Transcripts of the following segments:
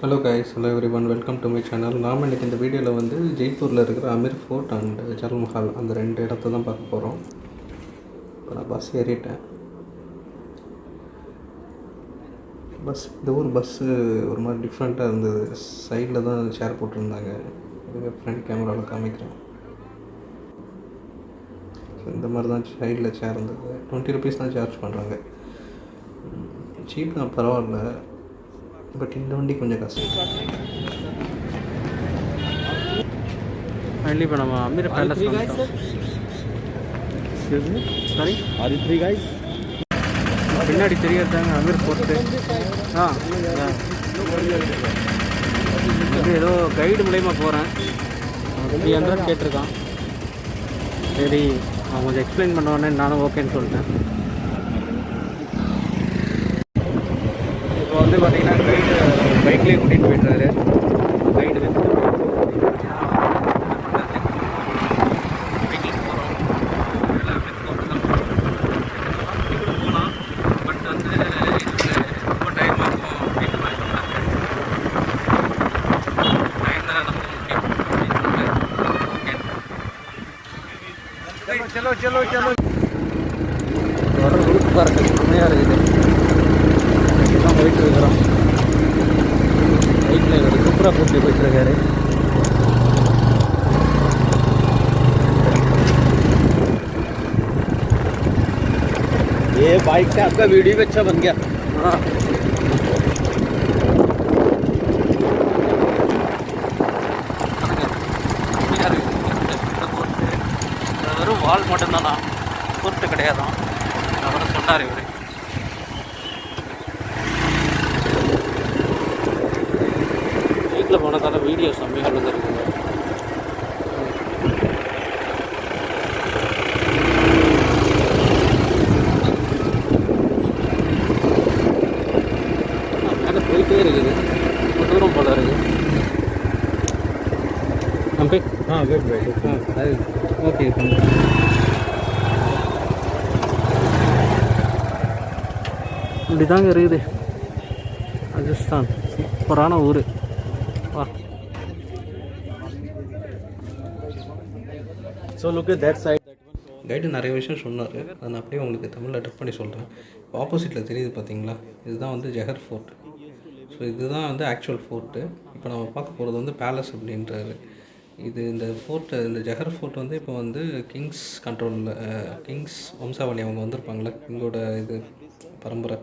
Hello guys, hello every one, welcome to my channel. நாம் இன்றைக்கி இந்த வீடியோவில் வந்து ஜெய்ப்பூரில் இருக்கிற அமீர் ஃபோர்ட் அண்ட் ஜல் மஹால் அந்த ரெண்டு இடத்த தான் பார்க்க போகிறோம். இப்போ நான் பஸ் ஏறிட்டேன். இந்த ஊர் பஸ்ஸு ஒரு மாதிரி டிஃப்ரெண்ட்டாக இருந்தது. சைடில் தான் சேர் போட்டிருந்தாங்க. இதுவே ஃப்ரண்ட் கேமராவில் காமிக்கிறேன். இந்த மாதிரி தான் சைடில் சேர் இருந்தது. 20 rupees தான் சார்ஜ் பண்ணுறாங்க. சீப் தான், பரவாயில்ல. பட் இந்த வண்டி கொஞ்சம் கஷ்டம். ஃபைனலி இப்போ நம்ம அமீர் பேலஸ் வந்துட்டோம். Sorry, are you 3 guys? பின்னாடி தெரியாதாங்க அமீர் ஃபோர்ட்டு. இது ஏதோ கைடு மூலயமா போகிறேன். 300 கேட்டிருக்கான். சரி, அவன் கொஞ்சம் எக்ஸ்பிளைன் பண்ணுவானே, நானும் ஓகேன்னு சொல்லிட்டேன். இப்போ வந்து பார்த்தீங்கன்னா கைடு பைக்லேயே கூட்டிகிட்டு போய்ட்டுறாரு. கைடு चलो चलो चलो வர ரூட் பாருங்க, செம்மையாக இருக்குது. எல்லாம் போயிட்டு இருக்கிறோம். பைக்கில் இவர் சூப்பராக கூட்டி போயிட்டுருக்காரு. ये बाइक से आपका वीडियो भी अच्छा बन गया. हाँ, வெறும் வால் மட்டும்தானா, பொருட்டு கிடையாதான். அவரை சொன்னார் இவர். வீட்டில் போனதால வீடியோ செம்மையாக இருக்குங்க. மேலே போயிட்டே இருக்குது. ரொம்ப தூரம் போல இருக்குது. நம்பி ஓகே. இப்படி தாங்க இருக்குது ராஜஸ்தான். சூப்பரான ஊர். வா. So look at that side. Guide நிறைய விஷயம் சொன்னார். அதை நான் அப்படியே உங்களுக்கு தமிழில் டப் பண்ணி சொல்கிறேன். இப்போ ஆப்போசிட்டில் தெரியுது பார்த்தீங்களா, இதுதான் வந்து ஜஹர் ஃபோர்ட். ஸோ இதுதான் வந்து ஆக்சுவல் ஃபோர்ட்டு. இப்போ நம்ம பார்க்க போகிறது வந்து பேலஸ் அப்படின்றாரு. இந்த ஃபோர்ட்டு, இந்த ஜஹர் ஃபோர்ட் வந்து இப்போ வந்து கிங்ஸ் கண்ட்ரோலில், கிங்ஸ் வம்சாவளி அவங்க வந்திருப்பாங்களே, கிங்கோட இது பரம்பரை.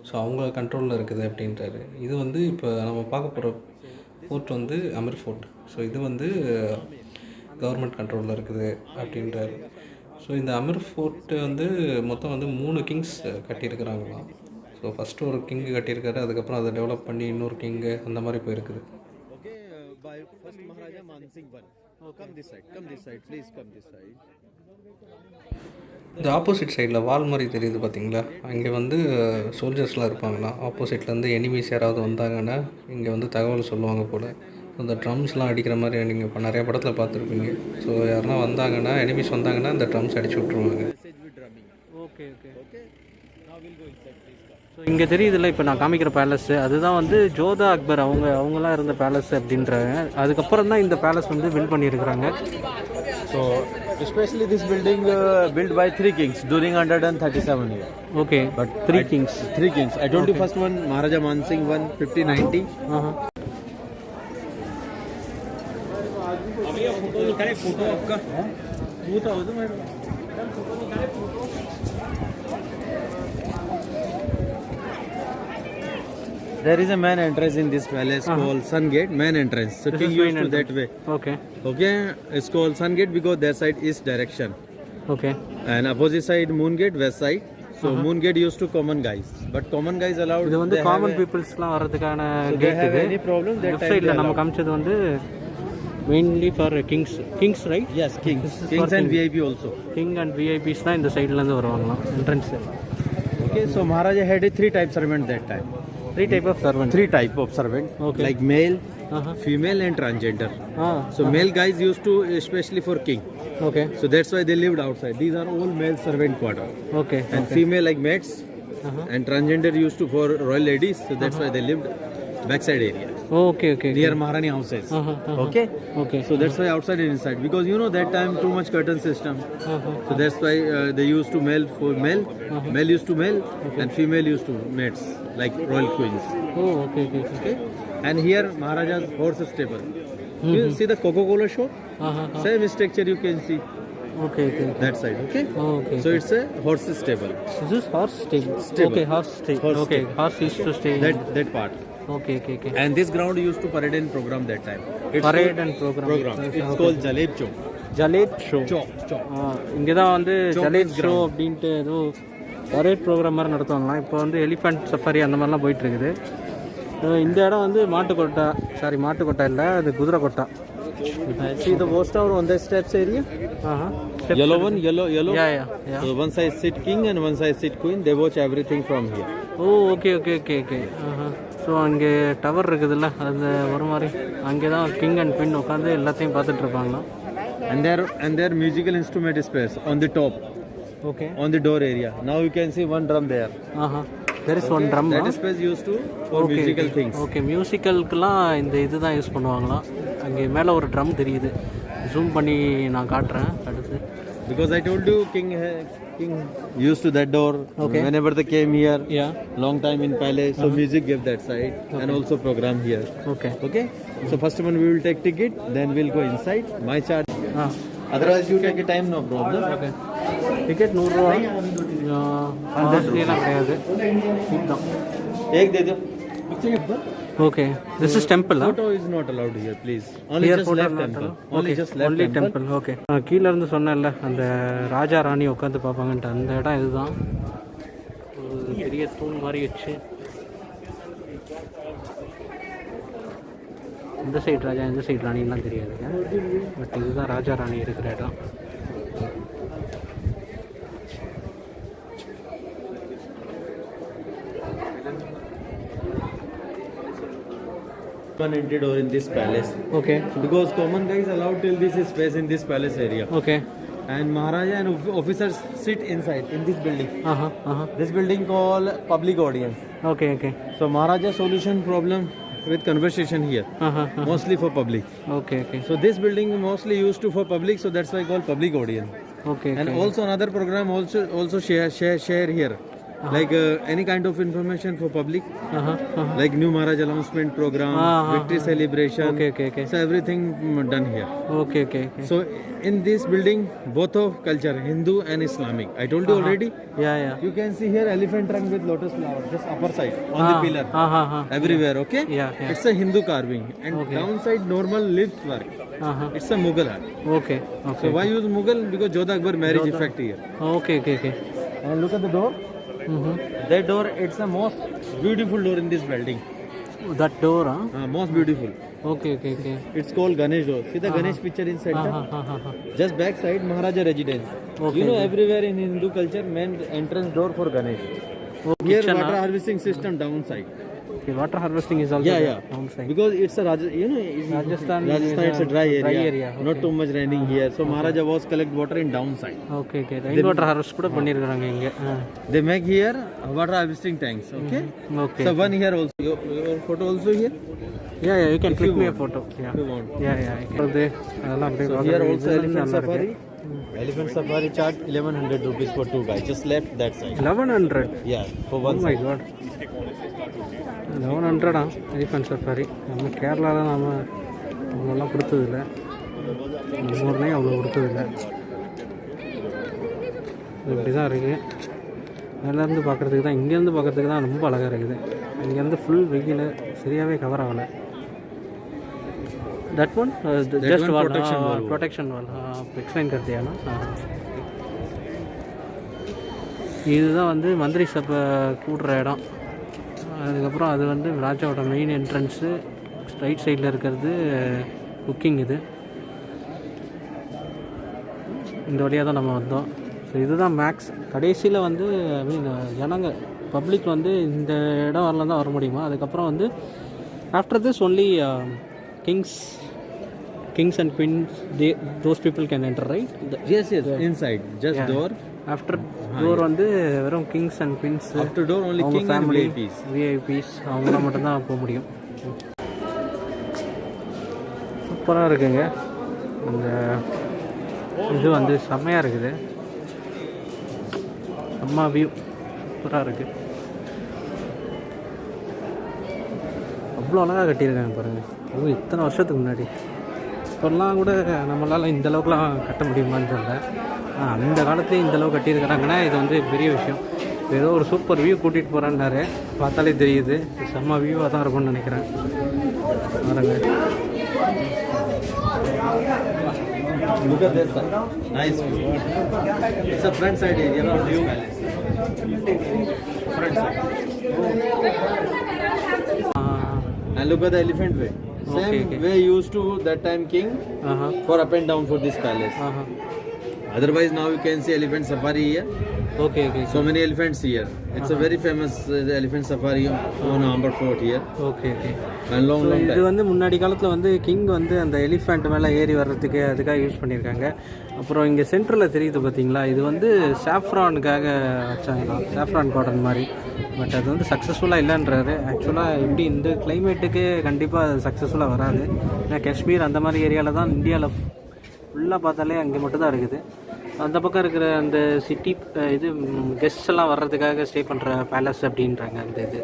ஸோ அவங்க கண்ட்ரோலில் இருக்குது அப்படின்றாரு. இது வந்து இப்போ நம்ம பார்க்க போகிற ஃபோர்ட் வந்து அமீர் ஃபோர்ட். ஸோ இது வந்து கவர்மெண்ட் கண்ட்ரோலில் இருக்குது அப்படின்றாரு. ஸோ இந்த அமீர் ஃபோர்ட்டு வந்து மொத்தம் வந்து 3 கிங்ஸ் கட்டியிருக்கிறாங்களாம். ஸோ ஃபஸ்ட்டு ஒரு கிங்கு கட்டியிருக்காரு. அதுக்கப்புறம் அதை டெவலப் பண்ணி இன்னொரு கிங்கு அந்த மாதிரி போயிருக்குது. இந்த ஆப்போசிட் சைடில் வால் மாதிரி தெரியுது பார்த்தீங்களா, அங்கே வந்து சோல்ஜர்ஸ்லாம் இருப்பாங்களாம். ஆப்போசிட்லேருந்து எனிமீஸ் யாராவது வந்தாங்கன்னா இங்கே வந்து தகவல் சொல்லுவாங்க போல். இந்த ட்ரம்ஸ்லாம் அடிக்கிற மாதிரி நீங்கள் இப்போ நிறைய படத்தில் பார்த்துருப்பீங்க. ஸோ யாருன்னா வந்தாங்கன்னா, எனிமீஸ் வந்தாங்கன்னா இந்த ட்ரம்ஸ் அடிச்சு விட்ருவாங்க. Okay okay okay. ஸோ இங்கே தெரியுதுல்ல, இப்போ நான் காமிக்கிற பேலஸ்ஸு அதுதான் வந்து ஜோதா அக்பர் அவங்களாம் இருந்த பேலஸ் அப்படின்றாங்க. அதுக்கப்புறம் தான் இந்த பேலஸ் வந்து பில்ட் பண்ணியிருக்கிறாங்க. So especially this building built by 3 kings during 137 years. Okay, but 3 kings. I told you first one Maharaja Man Singh one 1590. अभी ये फोटो निकाले, फोटो आपका वो तो मैडम फोटो निकाले, photo. There is a main entrance in this palace called Sun Gate. Main entrance. So king used to that way. Okay. Okay. It's called Sun Gate because their side is direction. Okay. And opposite side Moon Gate, west side. So Moon Gate used to common guys. But common guys allowed. இது வந்து common பீப்பிள்ஸ்லாம் வரதுக்கான gate. இது any problem that left sideல நம்ம காமிச்சது வந்து mainly for kings right? Yes, kings and VIP also. King and VIPs தான் இந்த சைடுல இருந்து வருவாங்கலாம் entrance. Okay. So Maharaja had 3 types servant that time. 3 type of servant. 3 type of servant. Okay. Like male, female and transgender. So male guys used to especially for king. Okay. So that's why they lived outside. These are all male servant quarter. Okay. And female like maids. And transgender used to for royal ladies. So that's why they lived backside area. Okay okay near Maharani houses. Okay. Okay So that's why outside and inside, because you know that time too much curtain system. So that's why they used to male for male, male used to male, and female used to mates like royal queens. Oh okay okay okay Okay. And here Maharaja's horse stable. You see the Coca-Cola shop? Same structure you can see okay okay that side. Okay. Okay So it's a horse stable. This is horse stable. Stable. Okay, horse stable. Horse Okay, stable. horse used to stay. That part. Okay, okay, okay. And this ground used to parade and program that time. It's Parade called- and program. It's Okay. called Jaleb Chowk. Jaleb Chowk Chowk. Chowk. இங்கே தான் வந்து Chowk Jaleb is Chowk ground. அப்படின்ட்டு ஏதோ parade program மாதிரி நடத்துவாங்களாம். இப்போ வந்து elephant safari அந்த மாதிரிலாம் போயிட்டுருக்குது. இந்த இடம் வந்து மாட்டுக்கொட்டா, சாரி மாட்டுக்கொட்டா இல்லை, அது குதிரை கொட்டா. See the watchtower on the steps area? Yellow one, yellow. Yeah, yeah, yeah. So one side sit king and one side sit queen. They watch everything from here. Oh okay okay okay okay. So அங்கே tower இருக்குதுல்ல, அது ஒரு மாதிரி அங்கே தான் king and queen உட்காந்து எல்லாத்தையும் பார்த்துட்டு இருப்பாங்களாம். And their musical instrument space on the top, okay. on the door area. Now you can see one drum there. there is one drum. That space used to for musical things. Okay, மியூசிக்கலுக்குலாம் இந்த இது தான் use பண்ணுவாங்களாம். அங்கே மேலே ஒரு drum தெரியுது, zoom பண்ணி நான் காட்டுறேன் அடுத்து. Because I told you king used to that door. Okay. Whenever they came here, Yeah. long time in palace, so music gave that side and also program here. Okay. Okay. So first one we will take ticket, then we'll go inside. My charge. Otherwise you take a time, no problem. Okay. Ticket 100 ரூபா. காஸ்ட்லியெல்லாம் கிடையாது, cheap தான். एक दे दो. Picture it. Okay, this is temple. Photo is not allowed here, please. Only Here just photo left not temple. allowed. Only Okay, just left only temple. temple. Okay. கீழே இருந்து சொன்னேன்ல அந்த ராஜா ராணி உட்காந்து பார்ப்பாங்கன்ட்டு, அந்த இடம் இதுதான். ஒரு பெரிய தூண் மாதிரி வச்சு இந்த சைடு ராஜா, இந்த சைடு ராணிலாம் தெரியாதுங்க, பட் இதுதான் ராஜா ராணி இருக்கிற இடம். One entry door in this palace. Okay Because common guys allowed till this space in this palace area. Okay. And Maharaja and officers sit inside in this building. Aha. This building called public audience. Okay okay. So Maharaja solution problem with conversation here. Aha. Mostly for public. Okay okay. So this building mostly used to for public, so that's why called public audience. Okay. And also another program also share here. Like any kind of information for public, like new Maharaj announcement program, victory celebration. Okay, okay, okay. So everything done here. Okay, okay, okay. So in this building, both of culture, Hindu and Islamic. I told you already. Yeah, yeah. You can see here elephant trunk with lotus flower, just upper side on the pillar. Everywhere, okay? Yeah, yeah. It's a Hindu carving, and downside normal lift work. It's a Mughal art. Okay, So okay. why use Mughal? Because Jodha Akbar marriage effect here. Okay, okay, okay. And look at the door. That door, it's the most beautiful door in this building. That door, huh? Most beautiful. Okay, okay, okay. It's called Ganesh door. See the Ganesh picture in center? Just back side, Maharaja residence. Okay. You know, everywhere in Hindu culture, main entrance door for Ganesh. Oh, Here, kitchen, water harvesting system downside. Okay, water harvesting is also Yeah. downside. Because it's a Rajasthan it's a dry area. Okay. Not too much raining here. So Maharaja was collect water in downside. Okay, okay. Rain water harvest கூட பண்ணிருக்காங்க இங்க. They make here water harvesting tanks. Okay. Okay. So one here also. Your photo also here. Yeah, yeah. You can click me a photo. Yeah. If you want. Yeah, yeah. அது அதெல்லாம் அப்படியே So here also elephant safari. Elephant safari chart 1100 rupees for two guys. Just left that side. 1100. Yeah, for Oh one my side. god. 1100 elephant safari. நம்ம கேரளாவில் நம்மலாம் கொடுத்ததில்ல, நம்ம ஊர்லேயும் அவ்வளோ கொடுத்ததில்ல. இப்படி தான் இருக்குது. மேலேருந்து பார்க்குறதுக்கு தான், இங்கேருந்து பார்க்குறதுக்கு தான் ரொம்ப அழகாக இருக்குது. இங்கேருந்து ஃபுல் வெயில் சரியாகவே கவர் ஆகலை. தட் ஒன் ஜஸ்ட் one वाल protection wall. प्रोटेक्शन वाल एक्सप्लेन कर दिया ना. இதுதான் வந்து மந்திரி சபை கூடுற இடம். அதுக்கப்புறம் அது வந்து ராஜாவோட மெயின் என்ட்ரன்ஸு. ரைட் சைடில் இருக்கிறது குக்கிங். இது இந்த வழியாக தான் நம்ம வந்தோம். ஸோ இதுதான் மேக்ஸ். கடைசியில் வந்து ஐ மீன் ஜனங்க பப்ளிக் வந்து இந்த இடம் வரலாம் தான் வர முடியுமா. அதுக்கப்புறம் வந்து after this only kings and queens, those people can enter, right? Yes, inside, just door. After door வந்து வெறும் kings and queens, After door only king and VIPs. VIPs அவங்கள மட்டும் தான் போக முடியும். சூப்பராக இருக்குங்க. இந்த இது வந்து செம்மையாக இருக்குது. செம்ம வியூ சூப்பராக இருக்குது. அவ்வளோ அழகாக கட்டியிருக்காங்க பாருங்கள். அதுவும் இத்தனை வருஷத்துக்கு முன்னாடி. இப்போல்லாம் கூட நம்மளால் இந்த அளவுக்குலாம் கட்ட முடியுமான்னு தெரியல. அந்த காலத்துலேயும் இந்த அளவுக்கு கட்டியிருக்கிறாங்கன்னா இது வந்து பெரிய விஷயம். ஏதோ ஒரு சூப்பர் வியூ கூட்டிகிட்டு போகிறான்னாரு, பார்த்தாலே தெரியுது. செம்ம வியூவாக தான் இருக்கும்னு நினைக்கிறேன். பாருங்க. Look at this side. Nice view. It's a front side area for new palace. Front side. And look at the elephant way. Same way used to that time king for up and down for this palace. Otherwise now you can see elephant safari here. Okay. So many elephants here. It's a very famous elephant safari on Amber Fort here. Okay. And long இது time. வந்து முன்னாடி காலத்தில் வந்து king வந்து அந்த elephant மேலே ஏறி வர்றதுக்கு அதுக்காக யூஸ் பண்ணியிருக்காங்க. அப்புறம் இங்கே சென்டரில் தெரியுது பார்த்தீங்களா, இது வந்து சாஃப்ரானுக்காக வச்சாங்களாம், சாஃப்ரான் கார்டன் மாதிரி. பட் அது வந்து சக்ஸஸ்ஃபுல்லாக இல்லைன்றாரு. ஆக்சுவலாக இப்படி இந்த கிளைமேட்டுக்கு கண்டிப்பாக அது சக்ஸஸ்ஃபுல்லாக வராது. ஏன்னா காஷ்மீர் அந்த மாதிரி ஏரியாவில் தான் இந்தியாவில் ஃபுல்லாக பார்த்தாலே அங்கே மட்டும் தான் இருக்குது. அந்த பக்கம் இருக்கிற அந்த சிட்டி இது கெஸ்ட்ஸ் எல்லாம் வர்றதுக்காக ஸ்டே பண்ணுற பேலஸ் அப்படின்றாங்க அந்த இது.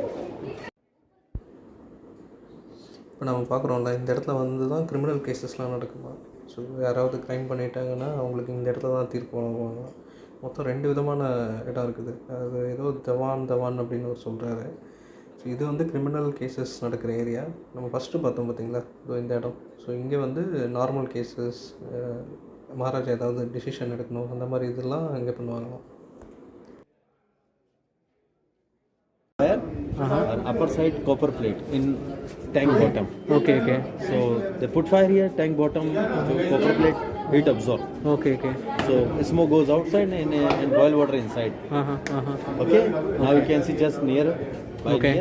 இப்போ நம்ம பார்க்குறோம்ல, இந்த இடத்துல வந்து தான் கிரிமினல் கேசஸ்லாம் நடக்குமா. ஸோ யாராவது க்ரைம் பண்ணிட்டாங்கன்னா அவங்களுக்கு இந்த இடத்துல தான் தீர்ப்பு வழங்குவாங்க. மொத்தம் 2 விதமான இடம் இருக்குது. அது ஏதோ தவான் அப்படின்னு ஒரு சொல்கிறாரு. ஸோ இது வந்து கிரிமினல் கேசஸ் நடக்கிற ஏரியா. நம்ம ஃபஸ்ட்டு பார்த்தோம் பார்த்தீங்களா, இதோ இந்த இடம். ஸோ இங்கே வந்து நார்மல் கேசஸ், மகாராஜா ஏதாவது டிசிஷன் எடுக்கணும், அந்த மாதிரி இதெல்லாம் இங்கே பண்ணுவாங்களாம். And upper side copper plate in tank bottom. Okay. So they put fire here, tank bottom, copper plate, heat absorb. Okay. So smoke goes outside and boil water inside. Okay. Now you can see just near. Okay.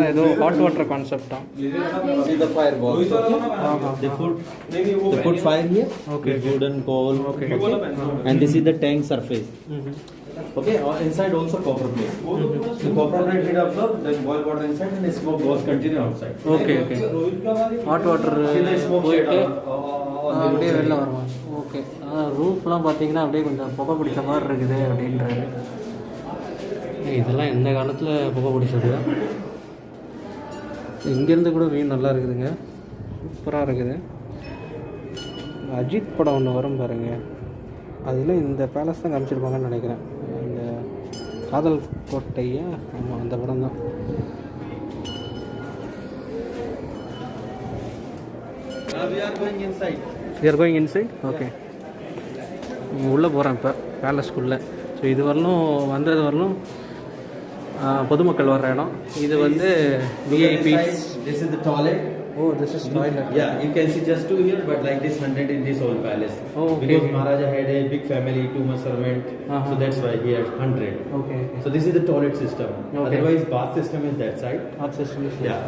ஏதோ hot water concept தான். See the fire balls. They put fire here. Okay. With wooden coal. Okay. And this is the tank surface. Okay. Inside also copper plate. The copper plate heat absorb, then boil water inside, and the smoke goes continue outside. Okay. Hot water See the smoke போயிட்டு shade. அப்படியே வெளில வருவோம். Okay. ரூஃப்லாம் பார்த்தீங்கன்னா அப்படியே கொஞ்சம் புகை பிடிச்ச மாதிரி இருக்குது அப்படின்றாரு. இதெல்லாம் எந்த காலத்தில் புகை பிடிச்சது தான். இங்கேருந்து கூட வியூ நல்லா இருக்குதுங்க, சூப்பராக இருக்குது. அஜித் படம் ஒன்று வரும் பாருங்க, அதில் இந்த பேலஸ் தான் காமிச்சிருப்பாங்கன்னு நினைக்கிறேன். இந்த காதல் கோட்டையா, ஆமாம் அந்த படம் தான். We are going inside. We are going inside. Okay. உள்ளே போகிறேன் இப்போ பேலஸ்க்குள்ளே. ஸோ இது வரலும் வந்தது வரலும் பொதுமக்கள் வர்ற இடம். இது வந்து VIPs. This is the toilet. Oh, this is toilet. Yeah, you can see just 2 here, but like this 100 in this whole palace. Oh, okay. Because Maharaja had a big family, too much servant, so that's why he had 100. Okay. So this is the toilet system. Okay. Otherwise, bath system is that side. Hot system is Yeah,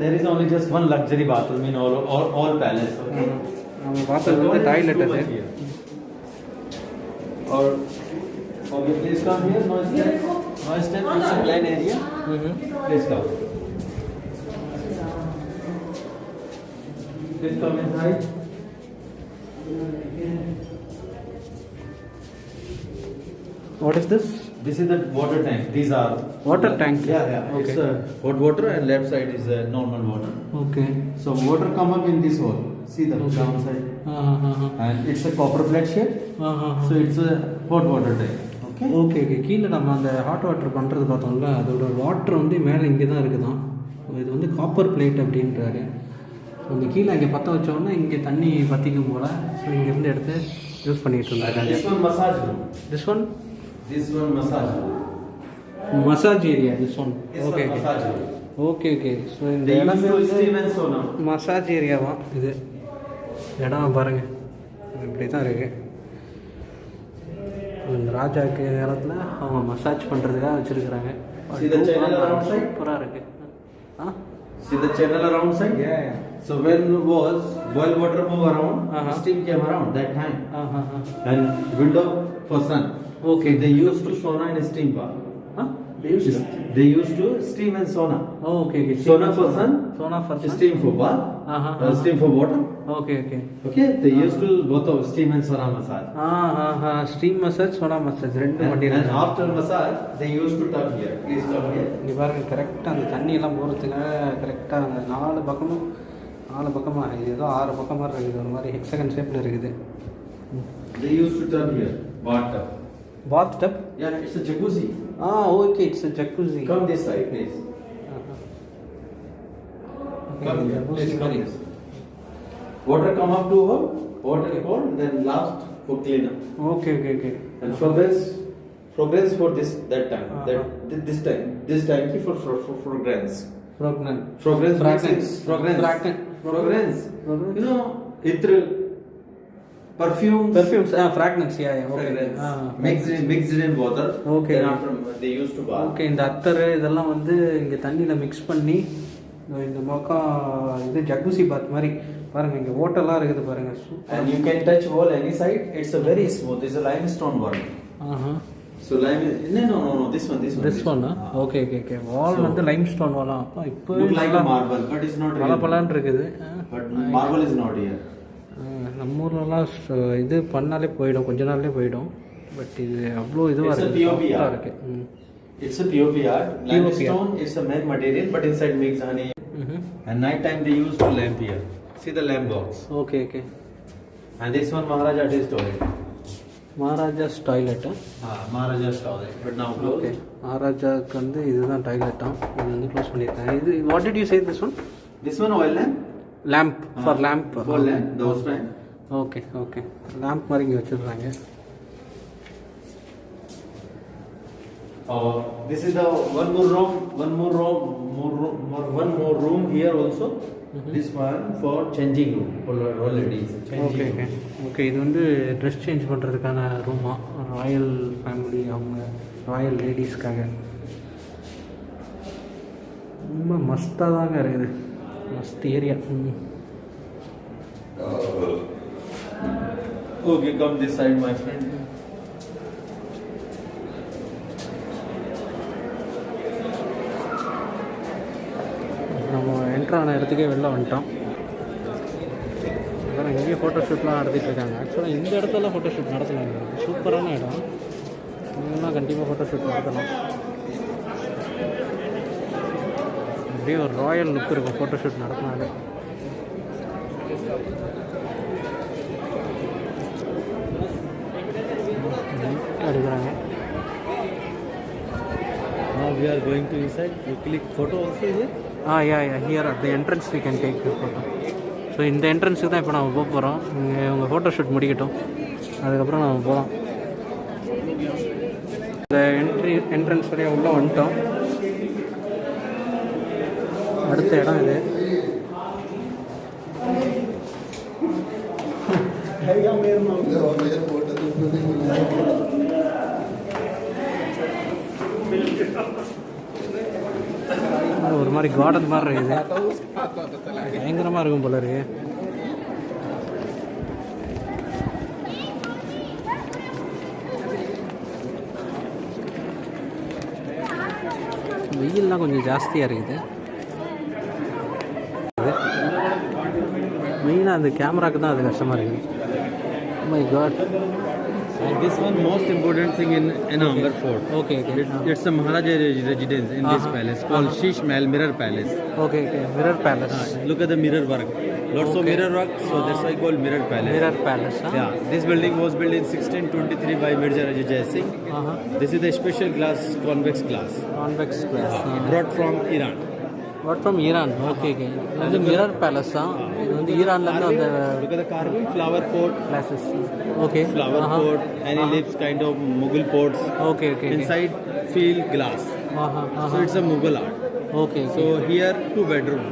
there is only just one luxury bathroom in all palace. Okay. நம்ம பார்த்தது வந்து toilet அது. Or okay, please come here. No step. It's a plain area. Please come. Please come inside. What is this? This is the water tank. These are Water tank. Yeah. Okay. It's hot water, and left side is normal water. Okay. So water come up in this hole. See the downside. And it's a copper plate shape. So it's a hot water tank. Okay. Okay. கீழே நம்ம அந்த hot water பண்ணுறது பார்த்தோம்ல, அதோட water வந்து மேலே இங்கே தான் இருக்குதான். இது வந்து காப்பர் பிளேட் அப்படின்றாரு. அந்த கீழே இங்கே பற்ற வச்சோன்னா இங்கே தண்ணி பற்றிக்கும் போல். ஸோ இங்கேருந்து எடுத்து யூஸ் பண்ணிகிட்டு இருந்தாங்க. This one massage room. This one massage room. Massage area. this one. This okay. one massage room. Okay. So இந்த They இடம் use to steam and sauna. Massage ஏரியாவா இது? இடம் பாருங்கள், இப்படி தான் இருக்குது. இந்த ராஜாக்கு காலத்தில் அவங்க மசாஜ் பண்ணுறதுக்காக வச்சுருக்குறாங்க. See the channel around side? சூப்பராக இருக்குது. See the channel around side? Yeah. So when was boil water move around, steam came around that time. And window for sun. Okay. They used to sauna and steam bath. They used to steam and sauna. Okay okay Sauna for sun, Sona for steam for bath, steam for water. Okay okay Okay, they used to both of steam and sauna massage. Steam massage Sona massage ரெண்டும் And பண்ணிடுறாங்க. after massage, they used to tub here. Please come here. இங்கே பாருங்க கரெக்டாக அந்த தண்ணியெல்லாம் போகிறதுக்காக கரெக்டாக அந்த நாலு பக்கமாக இது ஏதோ 6 பக்கமாக இருக்குது ஒரு மாதிரி ஹெக்ஸகன் ஷேப்பில் இருக்குது. They used to tub here. Bath tub. Path dub Yeah, it's a jacuzzi. Okay it's jacuzzi. Come this side, please. Come here. Please come this. Water come up to her. Water cold. Then last for cleanup. Okay okay okay And fragrance for that time. This time for fragrance. ஃப்ராக்னன் Fragrance. Fragrance. Fragrance. You know, itre, perfumes. Perfumes fragrance yeah okay Mixed in water. Okay. Then after they used to bath. Okay இந்த அத்தர் இதெல்லாம் வந்து இங்கே தண்ணியில் mix பண்ணி இந்த பக்கம் இது ஜக்கூசி பாத் மாதிரி பாருங்கள் இங்கே ஓட்டெல்லாம் இருக்குது பாருங்கள். And you can touch wall any side. It's a very smooth. It's a limestone wall. So no. This one. This ஒன்னா ஓகே ஓகே ஓகே வால் வந்து லைம் ஸ்டோன் வாலா. அப்போ இப்போ Look like a marble, but it's not real. பலப்பலான்னு இருக்குது. But marble is not here. நம்ம ஊர்லலாம் இது பண்ணாலே போயிடும், கொஞ்ச நாள்லேயே போயிடும். பட் இது அவ்வளோ இதுவாக It's a இருக்குது, POP சாஃப்டாக art. இருக்குது. It's a POP art. Limestone is a main material, but inside makes honey. And night time they used to lamp here. See the lamp box. Okay okay And this one Maharaja's toilet. Maharaja's டாய்லெட்டா? Maharaja's toilet. But now closed. Okay மகாராஜாவுக்கு வந்து இதுதான் டாய்லெட்டாக, இது வந்து close பண்ணியிருக்காங்க. இது what did you say this one? This one oil lamp. Lamp for lamp. For lamp. Those time. Okay okay lamp மாதிரி இங்கே வச்சுருக்காங்க. This is the one more room here also. This one for changing room for ladies. Okay okay okay இது வந்து dress change பண்ணுறதுக்கான ரூமா, Royal family அவங்க Royal லேடிஸ்க்காக. ரொம்ப மஸ்தாக தாங்க இருக்குது, must area. Okay, come this side, my friend. நம்ம என்ட்ரான இடத்துக்கே வெளில வந்துட்டோம். அப்புறம் இங்கேயே ஃபோட்டோ ஷூட்லாம் நடத்திட்டு இருக்காங்க. ஆக்சுவலாக இந்த இடத்துல ஃபோட்டோ ஷூட் நடத்தலாங்க, சூப்பரான இடம். இங்கெல்லாம் கண்டிப்பாக ஃபோட்டோ ஷூட் நடத்தலாம். அப்படியே ஒரு ராயல் லுக் இருக்கும் ஃபோட்டோ ஷூட் நடத்தினாலே. எடுக்கிறாங்க. Now we are going to inside. You click photo also here. Yeah, here at the entrance we can take the photo. So இந்த என்ட்ரன்ஸுக்கு தான் இப்போ நம்ம போக போகிறோம். இங்கே உங்கள் ஃபோட்டோ ஷூட் முடிக்கட்டும், அதுக்கப்புறம் நம்ம போகலாம். இந்த என்ட்ரன்ஸ் வரையும் உள்ளே வந்துட்டோம். அடுத்த இடம் இது. ஒரு மாதிரி கார்டன் மாதிரி இருக்குது, பயங்கரமாக இருக்கும் போல இருக்கு. வெயில்லாம் கொஞ்சம் ஜாஸ்தியாக இருக்குது. மெயினாக அந்த கேமராக்கு தான் அது கஷ்டமாக இருக்குது. My God. And this one most important thing in Amber Fort. Okay. It's a Maharaja residence in this palace called Sheesh Mahal Mirror Palace. Okay. Mirror Palace. Look at the mirror work. Lots of mirror work, so that's why called Mirror Palace. Mirror Palace. Yeah, this building was built in 1623 by Mirza Raja Jai Singh. This is the special glass, convex glass. Convex glass. Brought from Iran. Brought from Iran. Okay. இது வந்து mirror palace தான். இது வந்து ஈரான்லேருந்து அந்த Look at the carving, flower pot. Classes. Okay. Flower pot, any leaves, kind of Mughal pots. Okay. Inside feel glass. So it's a Mughal art. Okay. So here 2 bedroom,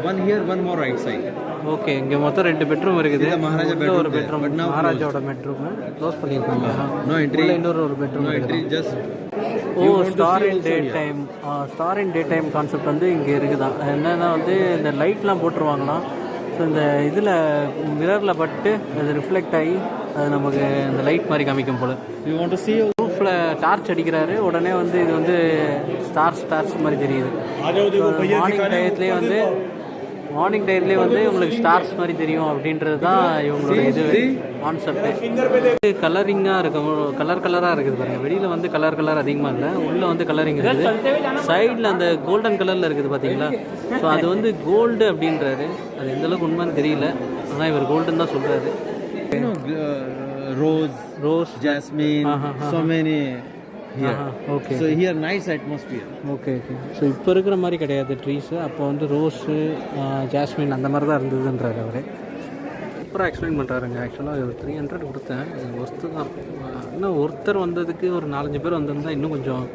one here, one more right side. Okay, இங்கே மொத்தம் 2 bedroom இருக்குது. இது மகாராஜா உள்ள ஒரு bedroom, but now மகாராஜாவோட bedroom close பண்ணியிருக்காங்க. No entry. உள்ள இன்னொரு ஒரு bedroom. No entry, just star in day time. Star in day time concept வந்து இங்கே இருக்குதான். என்னென்னா வந்து இந்த லைட்லாம் போட்டுருவாங்களாம். ஸோ இந்த இதில் மிரரில் பட்டு அது ரிஃப்ளெக்ட் ஆகி அது நமக்கு இந்த லைட் மாதிரி காமிக்கும் போல். You want to see? Roof லைஃப்பில் டார்ச் அடிக்கிறாரு, உடனே வந்து இது வந்து ஸ்டார்ஸ் மாதிரி தெரியுது. மார்னிங் டயத்துலேயே வந்து உங்களுக்கு ஸ்டார்ஸ் மாதிரி தெரியும் அப்படின்றது தான் இவங்களோட இது கான்செப்ட். கலரிங்காக இருக்கும், கலராக இருக்குது பாருங்கள். வெளியில் வந்து கலர் அதிகமாக இல்லை, உள்ளே வந்து கலரிங் இருக்குது. சைடில் அந்த கோல்டன் கலரில் இருக்குது பார்த்தீங்களா? ஸோ அது வந்து கோல்டு அப்படின்றாரு. அது எந்தளவுக்கு உண்மைன்னு தெரியல, ஆனால் இவர் கோல்டுன்னு தான் சொல்கிறாரு. Rose, jasmine, so many here. Okay. So here nice atmosphere. Okay. So இப்போ இருக்கிற மாதிரி கிடையாது ட்ரீஸு. அப்போ வந்து ரோஸு, ஜாஸ்மின் அந்த மாதிரி தான் இருந்ததுன்றாரு அவர். சூப்பராக எக்ஸ்பிளைன் பண்ணுறாருங்க. ஆக்சுவலாக ஒரு 300 கொடுத்தேன், ஒர்த்து தான். இன்னும் ஒருத்தர் வந்ததுக்கு ஒரு 4-5 பேர் வந்திருந்தால் இன்னும் கொஞ்சம்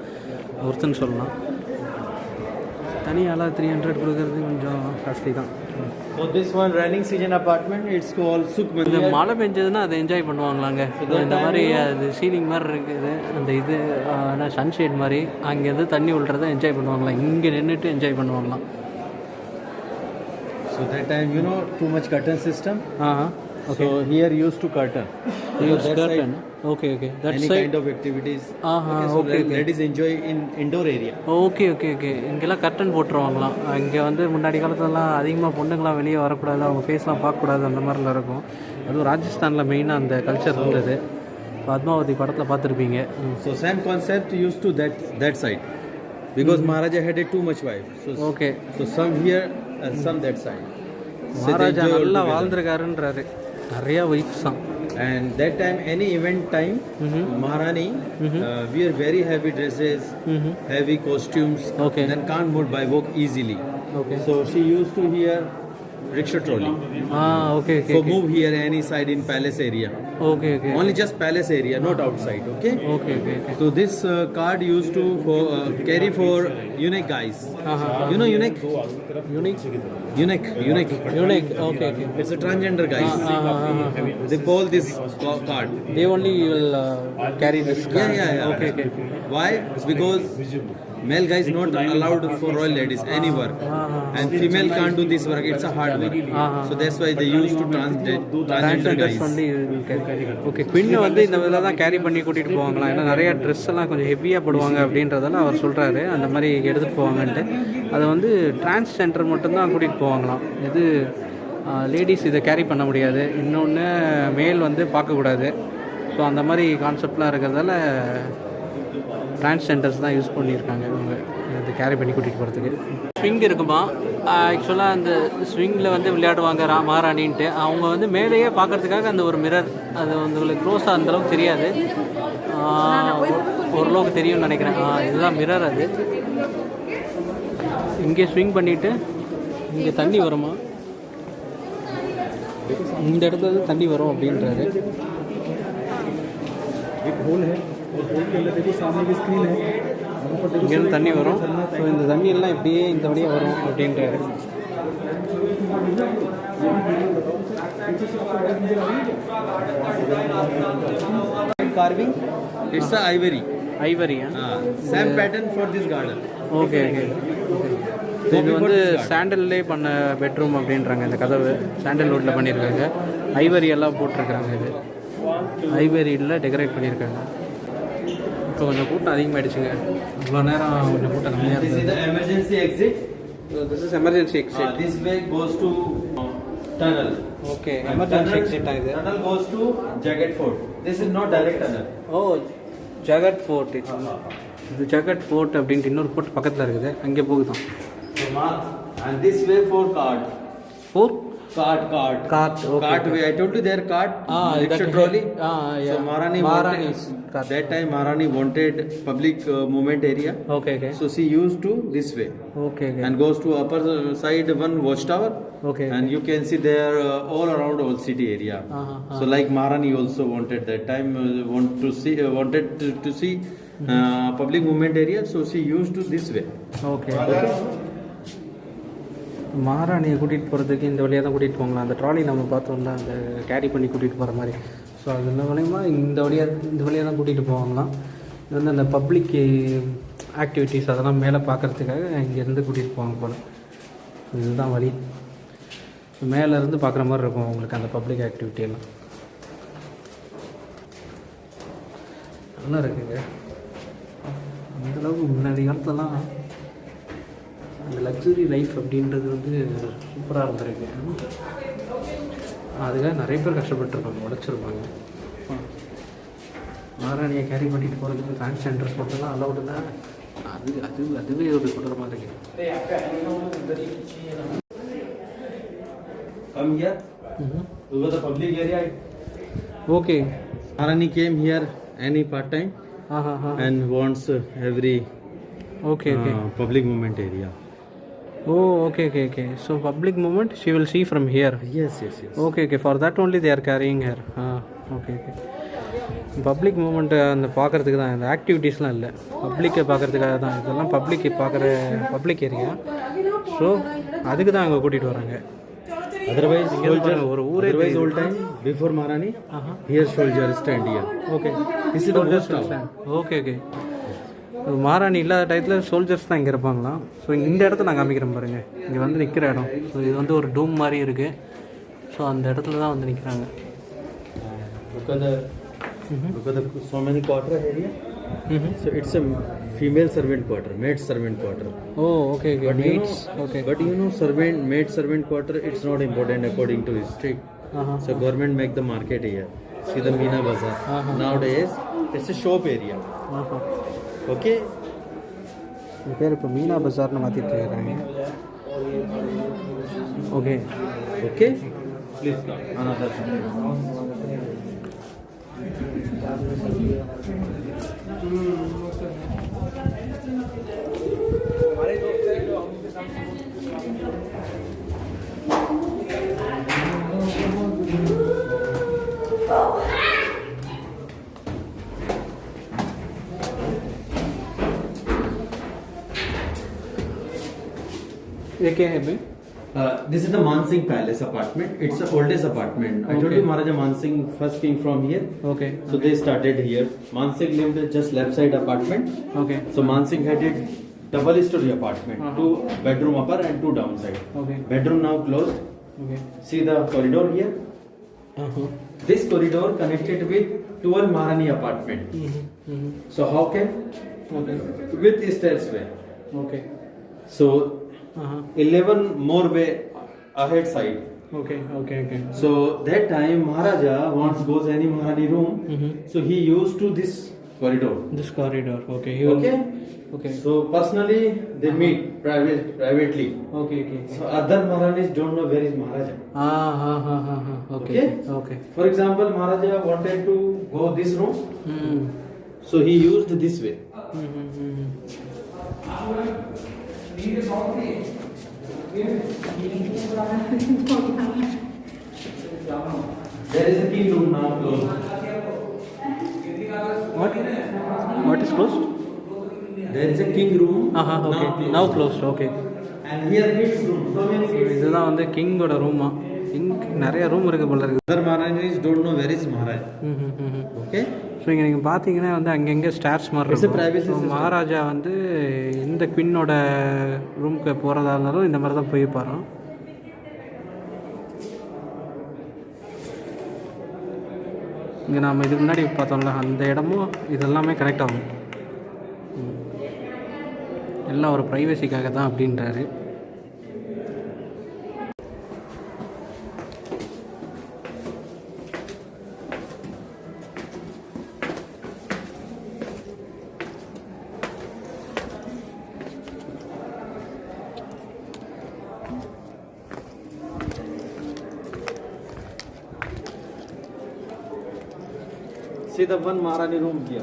ஒர்த்துன்னு சொல்லலாம். தனியால் 300 கொடுக்கறது கொஞ்சம் காஸ்ட்லி தான். So this one running season apartment, it's called Sukh இந்த Mandir. மழை பெஞ்சதுன்னா அதை என்ஜாய் பண்ணுவாங்களாங்க. இந்த மாதிரி அது சீலிங் மாதிரி இருக்குது, அந்த இது சன்ஷேட் மாதிரி, அங்கேருந்து தண்ணி விழுறதை என்ஜாய் பண்ணுவாங்களாம். இங்கே நின்றுட்டு என்ஜாய் பண்ணுவாங்களாம். So that time, you know, too much curtain system. Okay. So here used to curtain. Use That curtain. side, Okay. That any side. kind of activities. So Okay. Ladies enjoy in indoor area. Okay. இங்கெல்லாம் curtain போட்டுருவாங்களாம். இங்கே வந்து முன்னாடி காலத்துலலாம் அதிகமாக பொண்ணுங்களாம் வெளியே வரக்கூடாது, அவங்க ஃபேஸ்லாம் பார்க்கக்கூடாது, அந்த மாதிரிலாம் இருக்கும். அதுவும் ராஜஸ்தானில் மெயினாக அந்த கல்ச்சர் இருந்தது. பத்மாவதி படத்தில் பார்த்துருப்பீங்க. So same concept used to that side, because Maharaja had too much wife. Okay. So some here and some that side. So they Maharaja enjoy நல்லா altogether. வாழ்ந்துருக்காருன்றாரு. நிறையா ஒய்ஃப்ஸ் தான். And that time, any event time, Maharani wear very heavy dresses, heavy costumes, Okay. then can't move by walk easily. Okay. So she used to wear rickshaw trolley. Okay. So move here any side in palace area. Okay. Only just palace area, not outside. Okay. Okay. So this card used to carry for unique guys. You know unique? Unique. Okay. It's a transgender guys. They call this card. They only will carry this card. Yeah. Okay. Why? It's because male guys not allowed for royal ladies any work, and female can't do this work. It's a hard work. So that's why they used to transgender guys. Okay. குயினை வந்து இந்த இதில் தான் carry பண்ணி கூட்டிகிட்டு போவாங்களாம். ஏன்னா நிறையா dress எல்லாம் கொஞ்சம் ஹெவியாக போடுவாங்க அப்படின்றதெல்லாம் அவர் சொல்கிறாரு. அந்த மாதிரி எடுத்துகிட்டு போவாங்கன்ட்டு அதை வந்து டிரான்ஸ்ஜெண்டர் மட்டும்தான் கூட்டிகிட்டு போவாங்களாம். இது லேடிஸ் இதை கேரி பண்ண முடியாது, இன்னொன்று மேல் வந்து பார்க்கக்கூடாது. ஸோ அந்த மாதிரி கான்செப்ட்லாம் இருக்கிறதால டிரான்ஸ்ஜெண்டர்ஸ் தான் யூஸ் பண்ணியிருக்காங்க இவங்க இது கேரி பண்ணி கூட்டிகிட்டு போகிறதுக்கு. ஸ்விங் இருக்குமா, ஆக்சுவலாக அந்த ஸ்விங்கில் வந்து விளையாடுவாங்க மகாராணின்ட்டு. அவங்க வந்து மேலேயே பார்க்குறதுக்காக அந்த ஒரு மிரர், அது உங்களுக்கு க்ளோஸாக அந்தளவுக்கு தெரியாது, ஓரளவுக்கு தெரியும்னு நினைக்கிறேன். இதுதான் மிரர். அது இங்கே ஸ்விங் பண்ணிவிட்டு இங்கே தண்ணி வருமா, இந்த இடத்துல தண்ணி வரும் அப்படின்றாரு. இங்கேருந்து தண்ணி வரும். ஸோ இந்த தண்ணி எல்லாம் இப்படியே இந்த வழியாக வரும் அப்படின்றாரு. Carving, it's a ivory. Same pattern for this garden. Okay. இது வந்து சாண்டல்லே பண்ண பெட்ரூம் அப்படின்றாங்க. இந்த கதவு சாண்டல்வுட்டில் பண்ணியிருக்காங்க, ஐவரி எல்லாம் போட்டிருக்காங்க. இது ஐவரியில் டெக்கரேட் பண்ணியிருக்காங்க. இப்போ கொஞ்சம் கூட்டம் அதிகமாகிடுச்சுங்க. இவ்வளோ நேரம் கொஞ்சம் கூட்டம் கம்மியாக This is இருந்தது. the emergency exit. This is emergency exit. This way goes to tunnel. Okay. And emergency tunnel- exit ஆகுது. Tunnel goes to Jagat Fort. This is not direct tunnel. Jagat fort. இது ஜகத் ஃபோர்ட் அப்படின்ட்டு இன்னொரு fort பக்கத்தில் இருக்குது, அங்கே போகுதான். And this way for cart. Cart. Cart, okay. Cart way. I told you their cart. Rickshaw that trolley. yeah. So Maharani Maharani's wanted, cart. that time Maharani wanted public movement area. Okay. So she used to this way. Okay. And goes to upper side one watchtower. Okay. And you can see there all around old city area. So like Maharani also wanted that time wanted to see public movement area. So she used to this way. Okay. மகாராணியை கூட்டிகிட்டு போகிறதுக்கு இந்த வழியாக தான் கூட்டிகிட்டு போங்களா. அந்த trolley நம்ம பார்த்தோம்ல, அந்த கேரி பண்ணி கூட்டிகிட்டு போகிற மாதிரி. ஸோ அது மூலயமா இந்த வழியாக தான் கூட்டிகிட்டு போவாங்களாம். இது வந்து அந்த பப்ளிக் ஆக்டிவிட்டீஸ் அதெல்லாம் மேலே பார்க்குறதுக்காக இங்கேருந்து கூட்டிகிட்டு போவாங்க போல். இதுதான் வழி. மேலேருந்து பார்க்குற மாதிரி இருக்கும் உங்களுக்கு அந்த பப்ளிக் ஆக்டிவிட்டியெல்லாம். நல்லா இருக்குங்க. அந்தளவுக்கு முன்னாடி காலத்துலலாம் அந்த லக்ஸுரி லைஃப் அப்படின்றது வந்து சூப்பராக இருந்திருக்கு. அதுக்காக நிறைய பேர் கஷ்டப்பட்டுருப்பாங்க, உழைச்சிருப்பாங்க. மகாராணியை கேரி பண்ணிட்டு போகிறதுக்கு ஃபேன்சி ட்ரெஸ் மட்டும்தான் அலௌடு தான். அதுவே ஒரு கொடூரமாக இருக்குது. Come here. Over the public area. ஓகே. Maharani came here any part time and wants every okay okay public movement area. Oh okay okay okay. So public movement she will see from here. Yes. Okay okay. For that only they are carrying her. Okay okay. Public movement அந்த பார்க்குறதுக்கு தான், இந்த ஆக்டிவிட்டீஸ்லாம் இல்லை, பப்ளிக்கை பார்க்குறதுக்காக தான். இதெல்லாம் public area. So அதுக்கு தான் அங்கே கூட்டிகிட்டு வராங்க. Otherwise, ஒரு ஊரே old time before Maharani, here soldier stand here. Okay. This is the ghost town. Okay okay. மகாராணி இல்லாத டயத்தில் சோல்ஜர்ஸ் தான் இங்கே இருப்பாங்களாம். ஸோ இந்த இடத்த நான் காமிக்கிறேன் பாருங்கள். இங்கே வந்து நிற்கிற இடம். ஸோ இது வந்து ஒரு டூம் மாதிரி இருக்குது. ஸோ அந்த இடத்துல தான் வந்து நிற்கிறாங்க. Look at the so many quarter area. So it's a female servant quarter, maid servant quarter. Oh, okay. But Maids. Okay. But maid servant quarter, it's not important according to history. So government make the market here. See the Meena Bazaar. Nowadays, it's a shop area. Okay. இது பேர் இப்போ மீனா பஜார்னு மாற்றிட்டு இருக்காங்க. Okay Okay. Please come. Another. ये क्या है भाई? This is the Mansingh Palace apartment. It's the oldest apartment. I told you Maharaja Mansingh first came from here. Okay. So they started here. Mansingh lived at just left side apartment. Okay. So Mansingh had a double story apartment, 2 bedroom upper and 2 downside. Okay. Bedroom now closed. Okay. See the corridor here. This corridor connected with 12 Maharani apartment. So how can? Okay. With stairs way. Okay. So 11 more way ahead side. Okay. So that time Maharaja once goes any Maharani room, so he used to this corridor. This corridor. Okay. Okay. So personally they meet privately. Okay. So other Maharanis don't know where is Maharaja. Okay. For example, Maharaja wanted to go this room, so he used this way. There is a king room now closed. What is closed? There is a king room Okay. Now closed. Okay. And here kids room. So many kids. இதுதான் வந்து கிங்கோட ரூமா. King நிறைய room இருக்குது போல இருக்குது. Other Maharanis don't know where is Maharaj. Okay. So இங்கே நீங்கள் பார்த்தீங்கன்னா வந்து அங்கங்கே ஸ்டார்ஸ் மாதிரி It's a privacy இருக்கும். system. மகாராஜா வந்து எந்த குவின்னோட ரூமுக்கு போகிறதா இருந்தாலும் இந்த மாதிரி தான் போய்ப்பாராம். இங்கே நாம் இதுக்கு முன்னாடி பார்த்தோம்ல அந்த இடமும் இதெல்லாமே கனெக்ட் ஆகும். எல்லாம் ஒரு ப்ரைவசிக்காக தான் அப்படின்றாரு. See the one Maharani room here.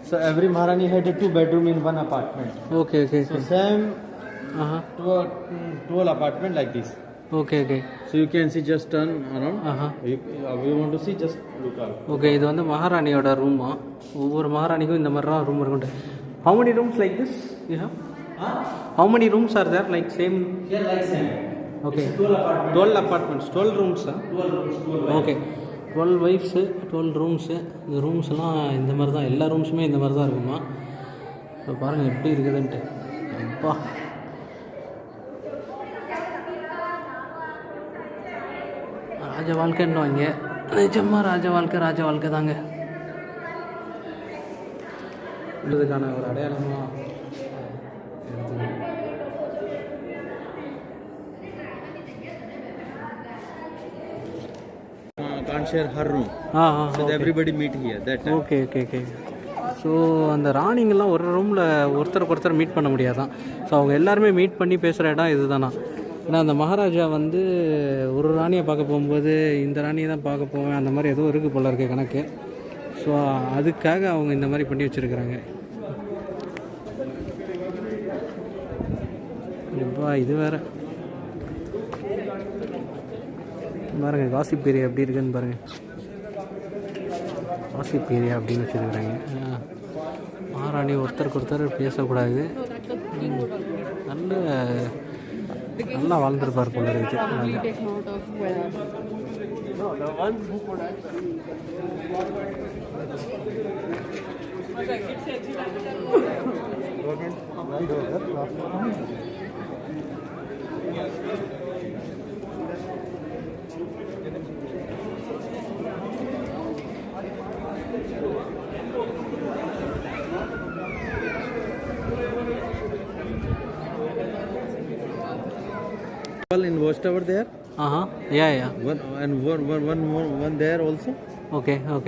So every Maharani had a 2 bedroom in one apartment. Okay. So same 12 apartment like this. Okay. So you can see, just turn around. You want to see, just look out. Okay. இது வந்து மகாராணியோட ரூமா. ஒவ்வொரு மகாராணிக்கும் இந்த மாதிரி தான் room இருக்கும். How many rooms like this you have? How many rooms are there like same? Here like same. Okay. It's 12 apartments. 12 apartments. 12 rooms. 12 rooms. 12 okay. 12 wives, 12 rooms. இந்த ரூம்ஸ்லாம் இந்த மாதிரி தான், எல்லா ரூம்ஸுமே இந்த மாதிரி தான் இருக்குமா. இப்போ பாருங்கள் எப்படி இருக்குதுன்ட்டு. அப்பா, ராஜ வாழ்க்கைன்னு வாங்க. நிஜமாக ராஜ வாழ்க்கை தாங்க. இதுக்கான ஒரு அடையாளமாக எடுத்துக்கணும். Can't share her room. So everybody meet here. That time. Okay okay okay. So அந்த ராணிங்கெல்லாம் ஒரு ரூமில் ஒருத்தருக்கு ஒருத்தர் மீட் பண்ண முடியாதான். ஸோ அவங்க எல்லாருமே மீட் பண்ணி பேசுகிற இடம் இதுதானா. ஏன்னா அந்த மகாராஜா வந்து ஒரு ராணியை பார்க்க போகும்போது இந்த ராணியை தான் பார்க்க போவேன் அந்த மாதிரி ஏதோ இருக்குது போல இருக்க கணக்கு. ஸோ அதுக்காக அவங்க இந்த மாதிரி பண்ணி வச்சுருக்குறாங்க. இப்போ இது வேறு பாருங்கள், காசிப் ஏரியா எப்படி இருக்குன்னு பாருங்கள். காசிப் ஏரியா அப்படின்னு வச்சுருக்குறாங்க. மகாராணி ஒருத்தருக்கு ஒருத்தர் பேசக்கூடாது. நல்லா வாழ்ந்துருப்பார் போல இருக்கு. In watchtower there. Yeah. One there also. Okay. One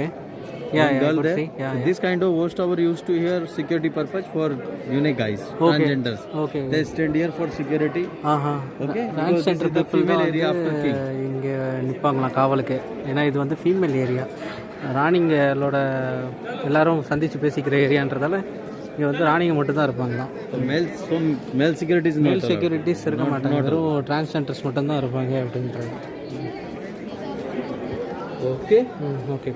Yeah, girl could there. see. Yeah. This kind of watchtower used to here security purpose for unique guys, transgenders. Okay. They stand here for security. Okay. Because this is the female area after king. இங்கே நிற்பாங்களாம் காவலுக்கு. ஏன்னா இது வந்து female area. ராணிங்களோட எல்லாரும் சந்தித்து பேசிக்கிற ஏரியான்றதால இங்கே வந்து ராணிங்க மட்டும்தான் இருப்பாங்களாம். Male security is not. மேல் செக்யூரிட்டிஸ் இருக்க மாட்டாங்க, வெறும் டிரான்ஸ்ஜெண்டர்ஸ் மட்டும்தான் இருப்பாங்க அப்படின்றது. Okay. Okay.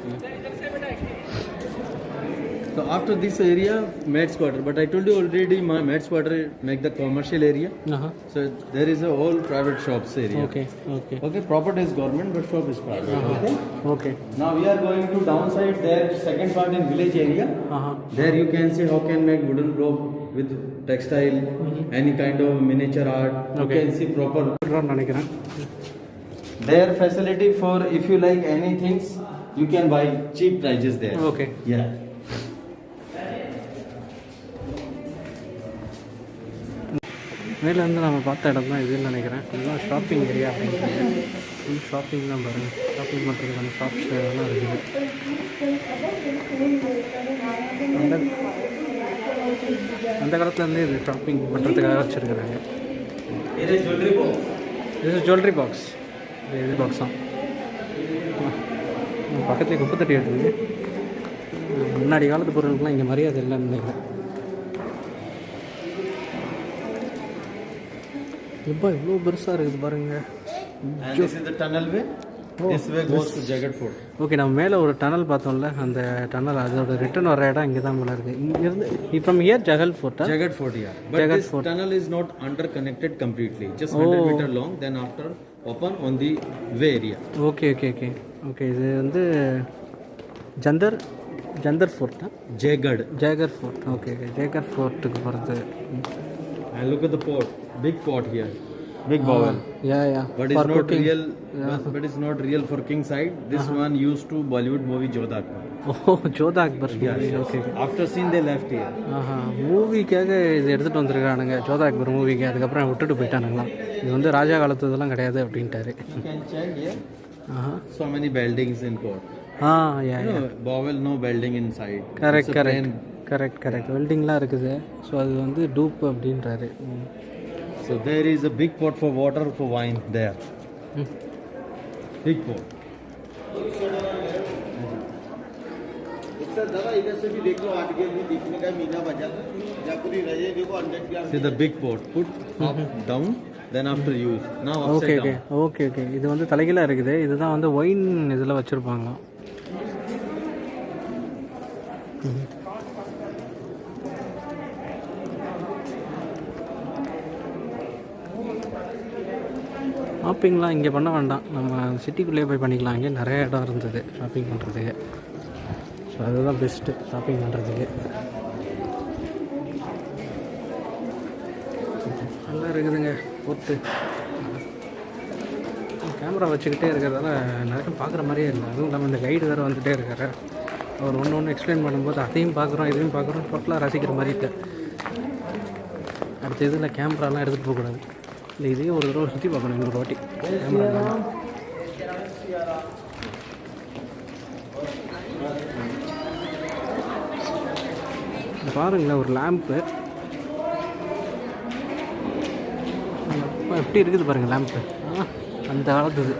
So after this area, maid's quarter. But I told you already, my maid's quarter make the commercial area. So there is a whole private shops area. Okay. Property is government, but shop is private. Okay. Now we are going to downside there. Second part in village area. There you can see how can make wooden block with textile, any kind of miniature art. You can see proper. நினைக்கிறேன். Their facility for if you like any things, you can buy cheap prices there. Okay. Yeah. மேலே வந்து நம்ம பார்த்த இடம் தான் இதுன்னு நினைக்கிறேன். இதுதான் ஷாப்பிங் ஏரியா அப்படின்னு. ஃபுல் ஷாப்பிங் தான் பாருங்கள். ஷாப்பிங் பண்ணுறதுக்கான ஷாப்ஸ் எல்லாம் இருக்குது. அந்த காலத்துலேருந்து இது ஷாப்பிங் பண்ணுறதுக்காக வச்சுருக்குறாங்க. இது ஜுவல்லரி பாக்ஸ். இது பாக்ஸ் தான். பக்கத்துலேயே குப்பை தட்டி எடுத்துருக்கு. முன்னாடி காலத்து பொருளுக்குலாம் இங்கே மரியாதை இல்லைன்னு நினைக்கிறேன். இப்போ இவ்வளோ பெருசாக இருக்குது பாருங்கள். And this is the tunnel way. This way goes to Jagat Fort. Okay, நம்ம மேலே ஒரு டனல் பார்த்தோம்ல, அந்த டனல் அதோட ரிட்டர்ன் வர இடம் இங்கே தான் போல இருக்குது. இங்கேருந்து from here Jagat Fort. Jagat Fort, yeah. But Jagat this Fort. tunnel is not interconnected completely. Just 100 meter long. Then after open on the way area. Okay. இது வந்து ஜந்தர் ஃபோர்ட்டா? ஜேகர் ஃபோர்ட். ஓகே. ஜேகர் ஃபோர்ட்டுக்கு போகிறது. And look at the pot. Big pot here. Big bowl. Yeah. But it's not real. But it's not real for king side. This one used to Bollywood movie Jodha Akbar. Jodha Akbar. Okay. After scene they left here. மூவிக்காக இது எடுத்துகிட்டு வந்துருக்கானுங்க, ஜோதா அக்பர் மூவிக்கு. அதுக்கப்புறம் விட்டுட்டு போயிட்டானுங்களாம். இது வந்து ராஜா காலத்து இதெல்லாம் கிடையாது அப்படின்ட்டாரு. You can check here. So many buildings in court. Yeah. Bowel no building inside. Correct. வெல்டிங்லாம் இருக்குது. ஸோ அது வந்து டூப் அப்படின்றாரு. So there is a big pot for water for wine there. Big pot. See the big pot. Put up, down, then after use. Now upside down. Okay. இது வந்து தலைகீழாக இருக்குது. இதுதான் வந்து ஒயின் இதில் வச்சுருப்பாங்களாம். ஷாப்பிங்லாம் இங்கே பண்ண வேண்டாம், நம்ம சிட்டிக்குள்ளேயே போய் பண்ணிக்கலாம். இங்கே நிறைய இடம் இருந்தது ஷாப்பிங் பண்ணுறதுக்கு. ஸோ அதுதான் பெஸ்ட்டு ஷாப்பிங் பண்ணுறதுக்கு. நல்லா இருக்குதுங்க போட்டு. கேமரா வச்சுக்கிட்டே இருக்கிறதால நிறைய பார்க்குற மாதிரியே இல்லை. அதுவும் இல்லாமல் இந்த கைடு வேறு வந்துகிட்டே இருக்காரு. அவர் ஒன்று ஒன்று எக்ஸ்பிளைன் பண்ணும்போது அதையும் பார்க்குறோம் இதையும் பார்க்குறோம், டோட்டலாக ரசிக்கிற மாதிரி இல்லை. அடுத்த இதில் கேமராலாம் எடுத்துகிட்டு போகக்கூடாது, இல்லை இதையும் ஒரு தடவை சுற்றி பார்க்கணும் இன்னொரு வாட்டி கேமரா. பாருங்களேன் ஒரு லேம்ப்பு எப்படி இருக்குது பாருங்கள் லேம்ப்பு. அந்த காலத்து இது.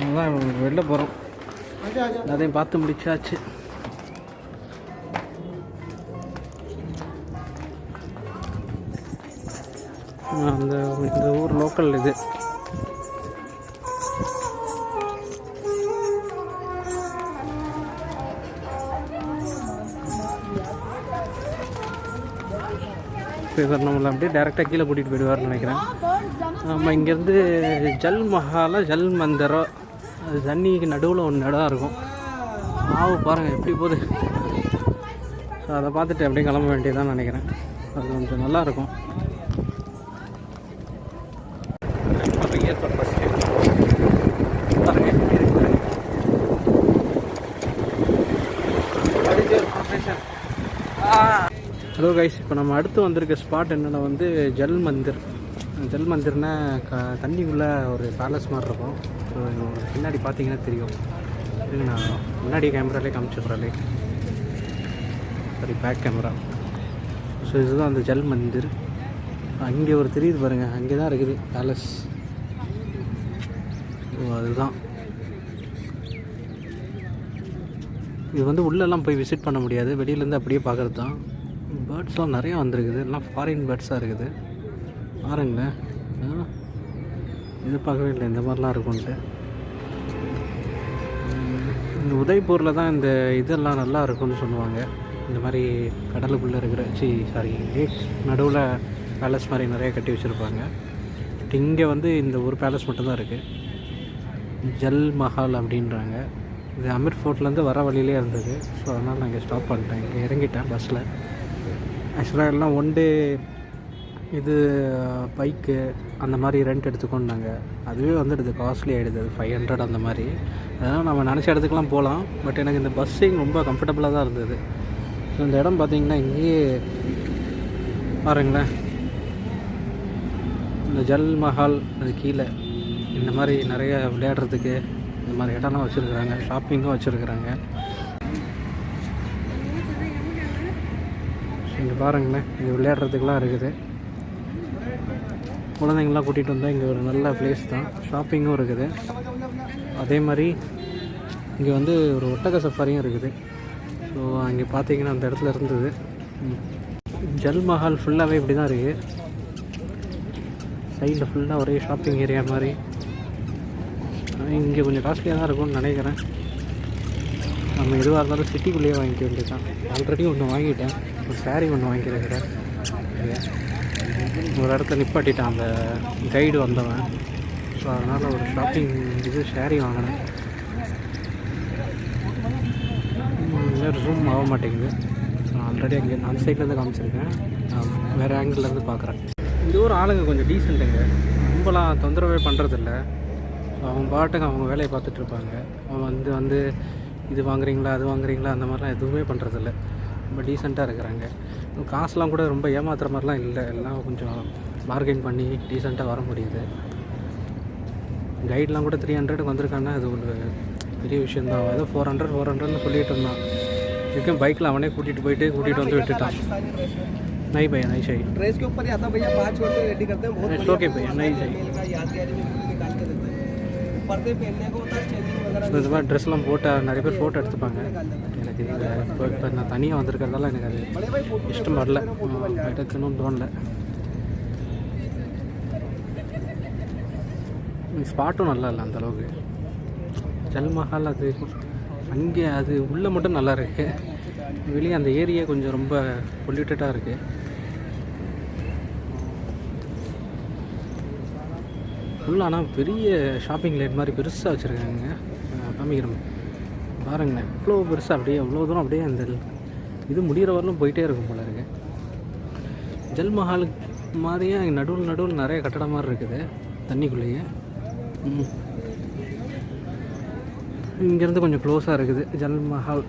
அதான் வெளில போகிறோம், அதையும் பார்த்து முடிச்சாச்சு. இந்த ஊர் லோக்கல் இது. இவர் நம்மளை அப்படியே டேரெக்டாக கீழே கூட்டிகிட்டு போயிடுவார்னு நினைக்கிறேன். நம்ம இங்கேருந்து ஜல் மஹாலா ஜல் மந்திரோ, அது தண்ணிக்கு நடுவில் ஒன்று இடம் இருக்கும். பாருங்கள் எப்படி போகுது. ஸோ அதை பார்த்துட்டு அப்படியே கிளம்ப வேண்டியதான் நினைக்கிறேன். அது கொஞ்சம் நல்லாயிருக்கும். ஹலோ கைஸ், இப்போ நம்ம அடுத்து வந்திருக்க ஸ்பாட் என்னென்னா வந்து ஜல் மந்திர். ஜல் மந்திர்னா தண்ணிக்குள்ளே ஒரு பேலஸ் மாதிரி இருக்கும். ஸோ பின்னாடி பார்த்தீங்கன்னா தெரியும். இதுங்க நான் முன்னாடி கேமராலே காமிச்சிடுறாலே, சாரி பேக் கேமரா. ஸோ இதுதான் அந்த ஜல் மந்திர். அங்கே ஒரு தெரியுது பாருங்கள், அங்கே தான் இருக்குது பேலஸ். ஸோ அதுதான் இது. வந்து உள்ளெல்லாம் போய் விசிட் பண்ண முடியாது, வெளியிலேருந்து அப்படியே பார்க்குறது தான். பேர்ட்ஸ்லாம் நிறையா வந்திருக்குது, எல்லாம் ஃபாரின் பேர்ட்ஸாக இருக்குது. பாருங்களேன், இது பார்க்கவே இல்லை இந்த மாதிரிலாம் இருக்கும்ன்ட்டு. இந்த உதய்பூரில் தான் இந்த இதெல்லாம் நல்லா இருக்கும்னு சொல்லுவாங்க. இந்த மாதிரி கடலுக்குள்ளே இருக்கிற லேக் நடுவில் பேலஸ் மாதிரி நிறைய கட்டி வச்சுருப்பாங்க. பட் இங்கே வந்து இந்த ஒரு பேலஸ் மட்டும்தான் இருக்குது, ஜல் மஹால் அப்படின்றாங்க. இது அமீர் ஃபோர்ட்லேருந்து வர வழியிலே இருந்தது. ஸோ அதனால் நான் இங்கே ஸ்டாப் பண்ணிட்டேன், இங்கே இறங்கிட்டேன் பஸ்ஸில். ஆக்சுவலாக எல்லாம் ஒன் டே இது பைக்கு அந்த மாதிரி ரெண்ட் எடுத்துக்கொண்டாங்க. அதுவே வந்துடுது, காஸ்ட்லி ஆகிடுது. அது 500 அந்த மாதிரி. அதனால் நம்ம நினச்ச இடத்துக்குலாம் போகலாம். பட் எனக்கு இந்த பஸ்ஸிங் ரொம்ப கம்ஃபர்டபுளாக தான் இருந்தது. ஸோ இந்த இடம் பார்த்திங்கன்னா இங்கேயே பாருங்களேன், இந்த ஜல் மஹால் அது கீழே இந்த மாதிரி நிறைய விளையாடுறதுக்கு இந்த மாதிரி இடம்லாம் வச்சுருக்குறாங்க, ஷாப்பிங்கும் வச்சுருக்குறாங்க. இங்கே பாருங்களேன், இங்கே விளையாடுறதுக்கெலாம் இருக்குது. குழந்தைங்களாம் கூட்டிகிட்டு வந்தால் இங்கே ஒரு நல்ல பிளேஸ் தான். ஷாப்பிங்கும் இருக்குது. அதே மாதிரி இங்கே வந்து ஒரு ஒட்டக சஃபாரியும் இருக்குது. ஸோ அங்கே பார்த்தீங்கன்னா அந்த இடத்துல இருந்தது. ஜல் மஹால் ஃபுல்லாகவே இப்படி தான் இருக்குது. சைடில் ஃபுல்லாக ஒரே ஷாப்பிங் ஏரியா மாதிரி. இங்கே கொஞ்சம் காஸ்ட்லியாக தான் இருக்கும்னு நினைக்கிறேன். நம்ம எதுவாக இருந்தாலும் சிட்டிக்குள்ளேயே வாங்கிக்க வேண்டியது தான். ஆல்ரெடி ஒன்று வாங்கிட்டேன், ஒரு சாரீ ஒன்று வாங்கிக்கிறேன். ஒரு இடத்துல நிப்பாட்டிட்டான் அந்த கைடு வந்தவன். ஸோ அதனால் ஒரு ஷாப்பிங் இது சாரீ வாங்கினேன். ரூம் ஆக மாட்டேங்குது. நான் ஆல்ரெடி அங்கே அந்த சைட்லேருந்து காமிச்சிருக்கேன், நான் வேறு ஆங்கிள்லேருந்து பார்க்குறேன். இந்த ஊர் ஆளுங்க கொஞ்சம் டீசெண்ட்டுங்க, ரொம்பலாம் தொந்தரவே பண்ணுறதில்ல. அவங்க பாட்டுக்கு அவங்க வேலையை பார்த்துட்ருப்பாங்க. அவங்க வந்து இது வாங்குறீங்களா அது வாங்குறீங்களா அந்த மாதிரிலாம் எதுவுமே பண்ணுறதில்ல. ரொம்ப டீசெண்டாக இருக்கிறாங்க. காசுலாம் கூட ரொம்ப ஏமாத்துற மாதிரிலாம் இல்லை. எல்லாம் கொஞ்சம் பார்கெயின் பண்ணி டீசெண்டாக வர முடியுது. கைட்லாம் கூட 300க்கு வந்திருக்காங்கன்னா அது ஒரு பெரிய விஷயந்தான். ஏதோ 400 சொல்லிகிட்டு இருந்தான். இதுக்கும் பைக்கில் அவனே கூட்டிகிட்டு வந்து விட்டுட்டான். नहीं भैया नहीं चाहिए, ड्रेस के ऊपर ही आता भैया 5 फोटो रेडी करते हैं, बहुत ओके भैया नहीं चाहिए, यादगारी में निकाल के देते हैं, पर्दे पहनने को होता है, चेंजिंग वगैरह இந்த மாதிரி ட்ரெஸ்லாம் போட்டால் நிறைய பேர் ஃபோட்டோ எடுத்துப்பாங்க. எனக்கு இப்போ நான் தனியாக வந்திருக்கிறதால எனக்கு அது இஷ்டம் வரல, எடுக்கணும்னு தோணலை. ஸ்பாட்டும் நல்லா இல்லை அந்தளவுக்கு. ஜல்மஹால் அது அங்கே அது உள்ளே மட்டும் நல்லா இருக்குது, வெளியே அந்த ஏரியா கொஞ்சம் ரொம்ப பொல்யூட்டடாக இருக்குது. ஃபுல்லாக ஆனால் பெரிய ஷாப்பிங் லைட் மாதிரி பெருசாக வச்சுருக்காங்க. காமிக்கிறோம் பாருங்களேன், இவ்வளோ பெருசாக அப்படியே அவ்வளோ தூரம் அப்படியே அந்த இது முடிகிற வரலும் போயிட்டே இருக்கும் போல இருக்குது. ஜல் மஹால் மாதிரியே நடுவில் நிறைய கட்டடம் மாதிரி இருக்குது தண்ணிக்குள்ளேயே. இங்கேருந்து கொஞ்சம் க்ளோஸாக இருக்குது ஜல் மஹால்.